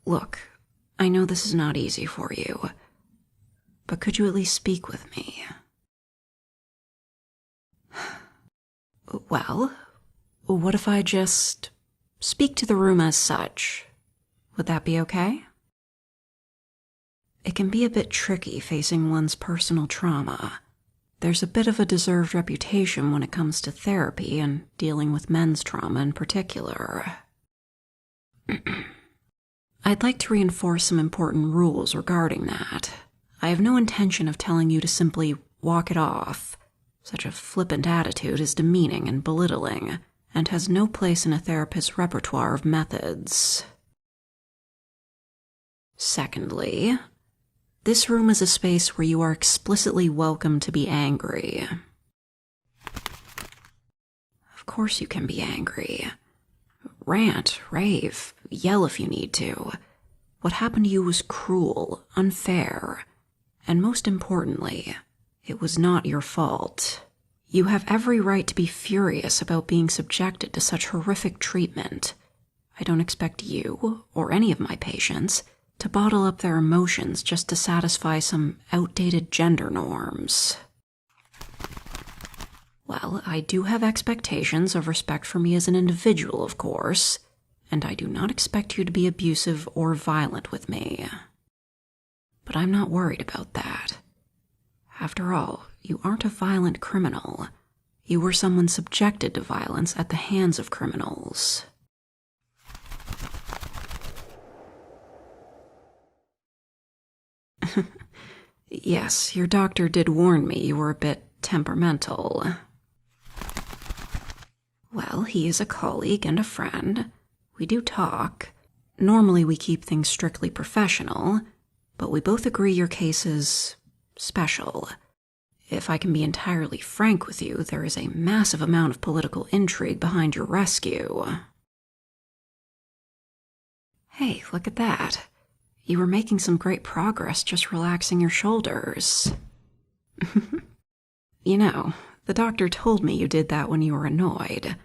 Look, I know this is not easy for you, but could you at least speak with me? Well, what if I just speak to the room as such? Would that be okay? It can be a bit tricky facing one's personal trauma. There's a bit of a deserved reputation when it comes to therapy and dealing with men's trauma in particular. I'd like to reinforce some important rules regarding that. I have no intention of telling you to simply walk it off. Such a flippant attitude is demeaning and belittling, and has no place in a therapist's repertoire of methods. Secondly, this room is a space where you are explicitly welcome to be angry. Of course you can be angry. Rant, rave, yell if you need to. What happened to you was cruel, unfair, and most importantly, it was not your fault. You have every right to be furious about being subjected to such horrific treatment. I don't expect you, or any of my patients, to bottle up their emotions just to satisfy some outdated gender norms. Well, I do have expectations of respect for me as an individual, of course, and I do not expect you to be abusive or violent with me. But I'm not worried about that. After all, you aren't a violent criminal. You were someone subjected to violence at the hands of criminals. Yes, your doctor did warn me you were a bit temperamental. Well, he is a colleague and a friend. We do talk. Normally we keep things strictly professional, but we both agree your case is special. If I can be entirely frank with you, there is a massive amount of political intrigue behind your rescue. Hey, look at that. You were making some great progress just relaxing your shoulders. You know, the doctor told me you did that when you were annoyed.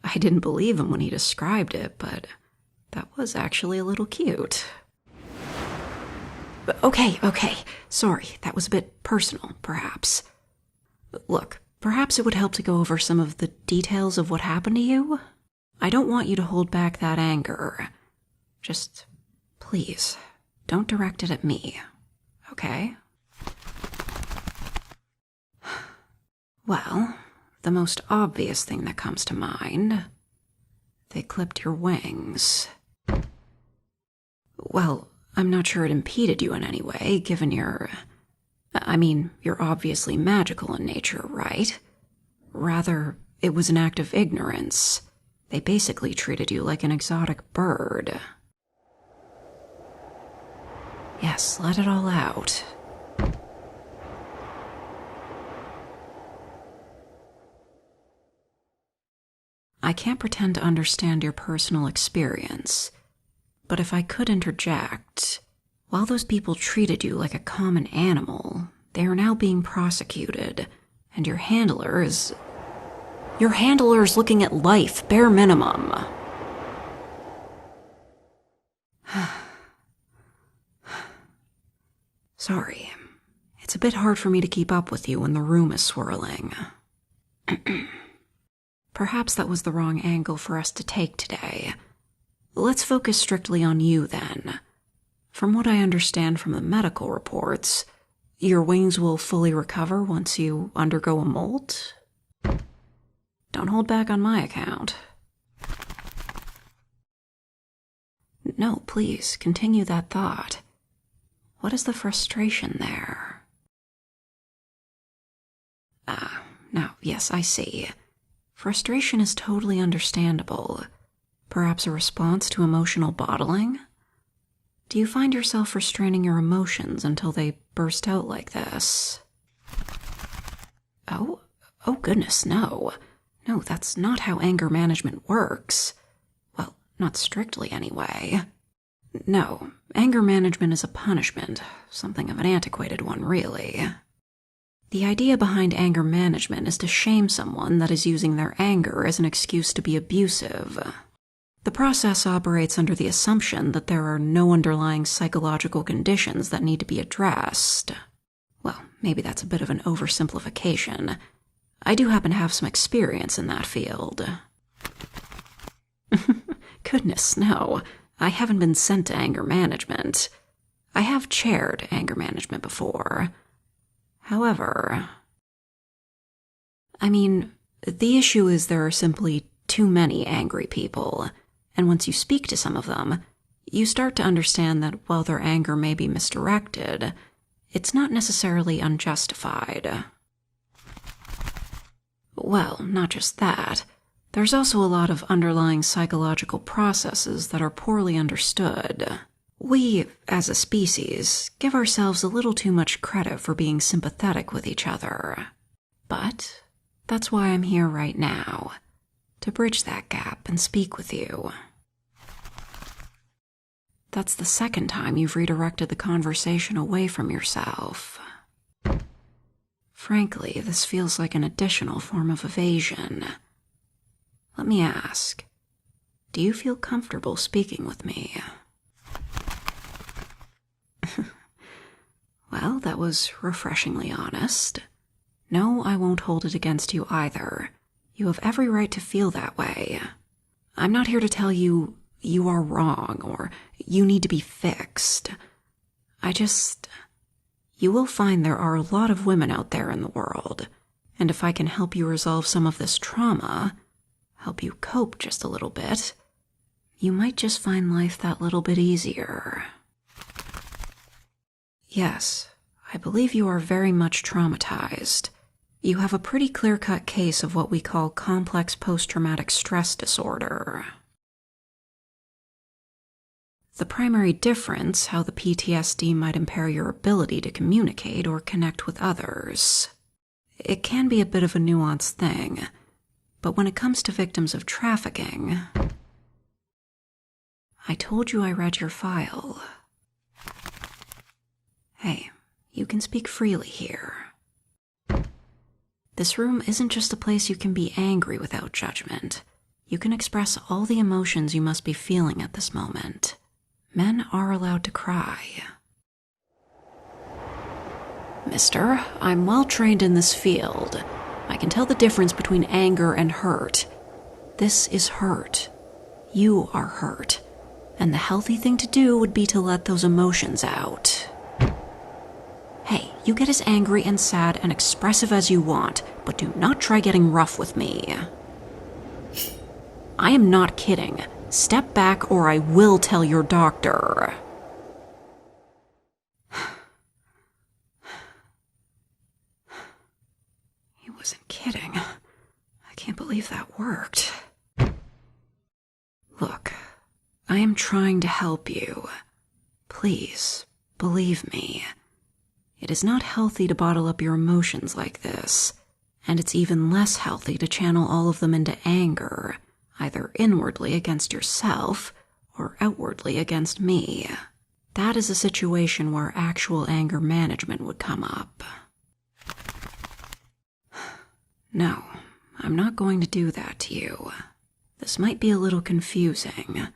I didn't believe him when he described it, but that was actually a little cute. Okay, sorry, that was a bit personal, perhaps. Look, perhaps it would help to go over some of the details of what happened to you. I don't want you to hold back that anger. Just, please, don't direct it at me, okay? Well, the most obvious thing that comes to mind, they clipped your wings. Well, I'm not sure it impeded you in any way, given you're obviously magical in nature, right? Rather, it was an act of ignorance. They basically treated you like an exotic bird. Yes, let it all out. I can't pretend to understand your personal experience, but if I could interject, while those people treated you like a common animal, they are now being prosecuted, and your handler is looking at life, bare minimum. Sorry, it's a bit hard for me to keep up with you when the room is swirling. Perhaps that was the wrong angle for us to take today. Let's focus strictly on you, then. From what I understand from the medical reports, your wings will fully recover once you undergo a molt? Don't hold back on my account. No, please, continue that thought. What is the frustration there? Now, yes, I see. Frustration is totally understandable. Perhaps a response to emotional bottling? Do you find yourself restraining your emotions until they burst out like this? Oh goodness, no. No, that's not how anger management works. Well, not strictly anyway. No, anger management is a punishment, something of an antiquated one, really. The idea behind anger management is to shame someone that is using their anger as an excuse to be abusive. The process operates under the assumption that there are no underlying psychological conditions that need to be addressed. Well, maybe that's a bit of an oversimplification. I do happen to have some experience in that field. Goodness, no. I haven't been sent to anger management. I have chaired anger management before. However, the issue is there are simply too many angry people, and once you speak to some of them, you start to understand that while their anger may be misdirected, it's not necessarily unjustified. Well, not just that. There's also a lot of underlying psychological processes that are poorly understood. We, as a species, give ourselves a little too much credit for being sympathetic with each other. But that's why I'm here right now, to bridge that gap and speak with you. That's the second time you've redirected the conversation away from yourself. Frankly, this feels like an additional form of evasion. Let me ask, do you feel comfortable speaking with me? Well, that was refreshingly honest. No, I won't hold it against you either. You have every right to feel that way. I'm not here to tell you you are wrong or you need to be fixed. You will find there are a lot of women out there in the world, and if I can help you resolve some of this trauma, help you cope just a little bit, you might just find life that little bit easier. Yes, I believe you are very much traumatized. You have a pretty clear-cut case of what we call complex post-traumatic stress disorder. The primary difference, how the PTSD might impair your ability to communicate or connect with others. It can be a bit of a nuanced thing, but when it comes to victims of trafficking, I told you I read your file. Hey, you can speak freely here. This room isn't just a place you can be angry without judgment. You can express all the emotions you must be feeling at this moment. Men are allowed to cry. Mister, I'm well trained in this field. I can tell the difference between anger and hurt. This is hurt. You are hurt. And the healthy thing to do would be to let those emotions out. Hey, you get as angry and sad and expressive as you want, but do not try getting rough with me. I am not kidding. Step back or I will tell your doctor. He wasn't kidding. I can't believe that worked. Look, I am trying to help you. Please, believe me. It is not healthy to bottle up your emotions like this, and it's even less healthy to channel all of them into anger, either inwardly against yourself or outwardly against me. That is a situation where actual anger management would come up. No, I'm not going to do that to you. This might be a little confusing,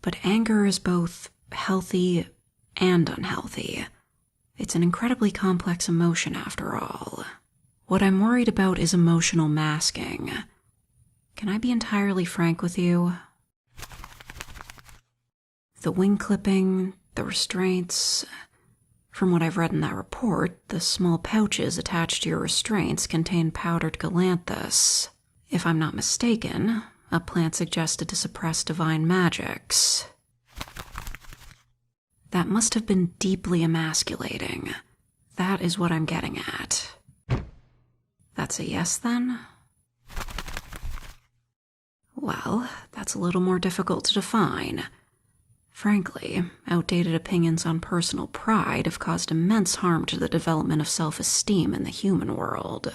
but anger is both healthy and unhealthy. It's an incredibly complex emotion after all. What I'm worried about is emotional masking. Can I be entirely frank with you? The wing clipping, the restraints. From what I've read in that report, the small pouches attached to your restraints contain powdered galanthus. If I'm not mistaken, a plant suggested to suppress divine magics. That must have been deeply emasculating. That is what I'm getting at. That's a yes, then? Well, that's a little more difficult to define. Frankly, outdated opinions on personal pride have caused immense harm to the development of self-esteem in the human world.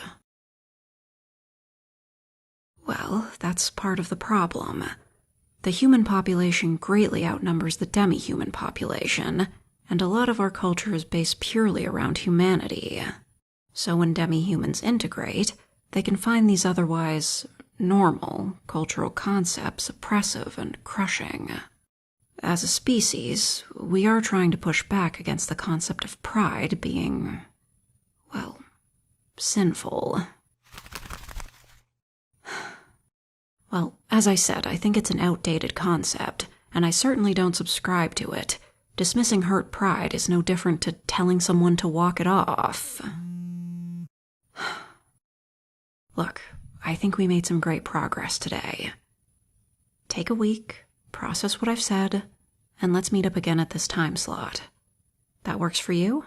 Well, that's part of the problem. The human population greatly outnumbers the demi-human population, and a lot of our culture is based purely around humanity. So when demi-humans integrate, they can find these otherwise normal cultural concepts oppressive and crushing. As a species, we are trying to push back against the concept of pride being, well, sinful. Well, as I said, I think it's an outdated concept, and I certainly don't subscribe to it. Dismissing hurt pride is no different to telling someone to walk it off. Look, I think we made some great progress today. Take a week, process what I've said, and let's meet up again at this time slot. That works for you?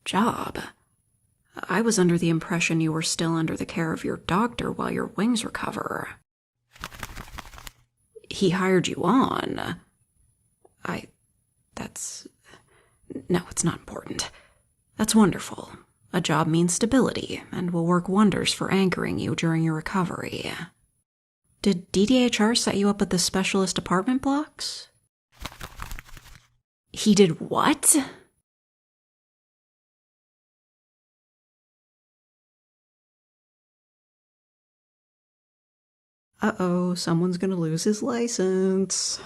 Job. I was under the impression you were still under the care of your doctor while your wings recover. He hired you on. No, it's not important. That's wonderful. A job means stability, and will work wonders for anchoring you during your recovery. Did DDHR set you up at the specialist apartment blocks? He did what? Uh-oh, someone's gonna lose his license.